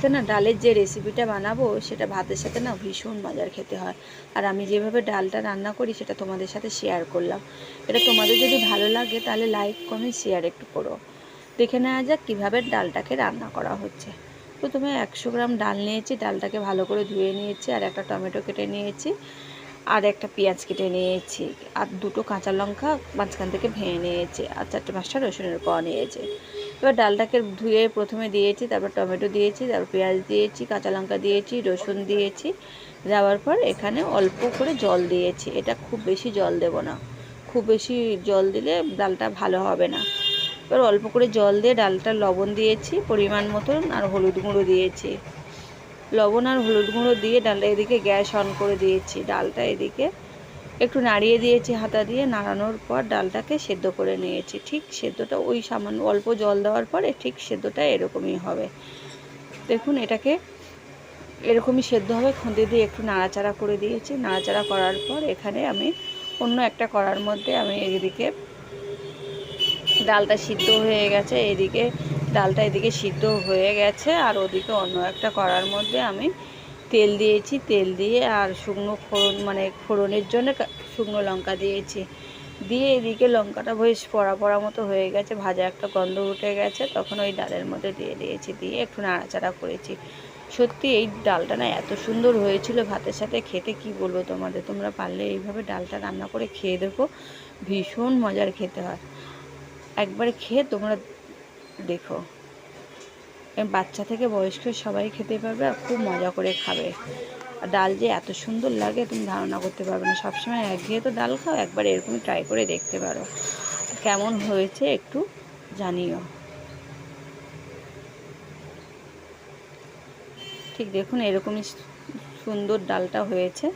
আজকে না ডালের যে রেসিপিটা বানাবো সেটা ভাতের সাথে না ভীষণ মজার খেতে হয়। আর আমি যেভাবে ডালটা রান্না করি সেটা তোমাদের সাথে শেয়ার করলাম। এটা তোমাদের যদি ভালো লাগে তাহলে লাইক কমেন্ট শেয়ার একটু করো। দেখে নেওয়া যাক কীভাবে ডালটাকে রান্না করা হচ্ছে। প্রথমে 100 গ্রাম ডাল নিয়েছি, ডালটাকে ভালো করে ধুয়ে নিয়েছি, আর একটা টমেটো কেটে নিয়েছি, আর একটা পেঁয়াজ কেটে নিয়েছি, আর দুটো কাঁচা লঙ্কা মাঝখান থেকে ভেঙে নিয়েছি, আর 4-5টা রসুনের কোয়া নিয়েছি। এবার ডালটাকে ধুয়ে প্রথমে দিয়েছি, তারপর টমেটো দিয়েছি, তারপর পেঁয়াজ দিয়েছি, কাঁচা লঙ্কা দিয়েছি, রসুন দিয়েছি। দেওয়ার পর এখানে অল্প করে জল দিয়েছি। এটা খুব বেশি জল দেব না, খুব বেশি জল দিলে ডালটা ভালো হবে না। এবার অল্প করে জল দিয়ে ডালটা লবণ দিয়েছি পরিমাণ মতন, আর হলুদ গুঁড়ো দিয়েছি। লবণ আর হলুদ গুঁড়ো দিয়ে ডালটা এদিকে গ্যাস অন করে দিয়েছি। ডালটা এদিকে একটু নাড়িয়ে দিয়েছি হাতা দিয়ে। নাড়ানোর পর ডালটাকে সেদ্ধ করে নিয়েছি। ঠিক সেদ্ধটা ওই সামান্য অল্প জল দেওয়ার পরে ঠিক সেদ্ধটা এরকমই হবে। দেখুন এটাকে এরকমই সেদ্ধ হবে। খুন্তি দিয়ে একটু নাড়াচাড়া করে দিয়েছি। নাড়াচাড়া করার পর এখানে আমি অন্য একটা কড়ার মধ্যে আমি এদিকে ডালটা সিদ্ধ হয়ে গেছে, এদিকে ডালটা এদিকে সিদ্ধ হয়ে গেছে, আর ওদিকে অন্য একটা কড়ার মধ্যে আমি তেল দিয়েছি। তেল দিয়ে আর শুকনো ফোড়ন মানে ফোড়নের জন্য শুকনো লঙ্কা দিয়েছি। দিয়ে এদিকে লঙ্কাটা বেশ পড়া পড়া মতো হয়ে গেছে, ভাজা একটা গন্ধ উঠে গেছে, তখন ওই ডালের মধ্যে দিয়ে দিয়েছি। দিয়ে একটু নাড়াচাড়া করেছি। সত্যি এই ডালটা না এত সুন্দর হয়েছিল, ভাতের সাথে খেতে কি বলবো তোমাদের। তোমরা পারলে এইভাবে ডালটা রান্না করে খেয়ে দেখো, ভীষণ মজার খেতে হয়। একবার খেয়ে তোমরা দেখো, বাচ্চা থেকে বয়স্ক সবাই খেতে পারবে, আর খুব মজা করে খাবে। আর ডাল যে এত সুন্দর লাগে তুমি ধারণা করতে পারবে না। সবসময় একঘেয়ে তো ডাল খাও, একবার এরকমই ট্রাই করে দেখতে পারো। কেমন হয়েছে একটু জানিও। ঠিক দেখুন এরকমই সুন্দর ডালটা হয়েছে।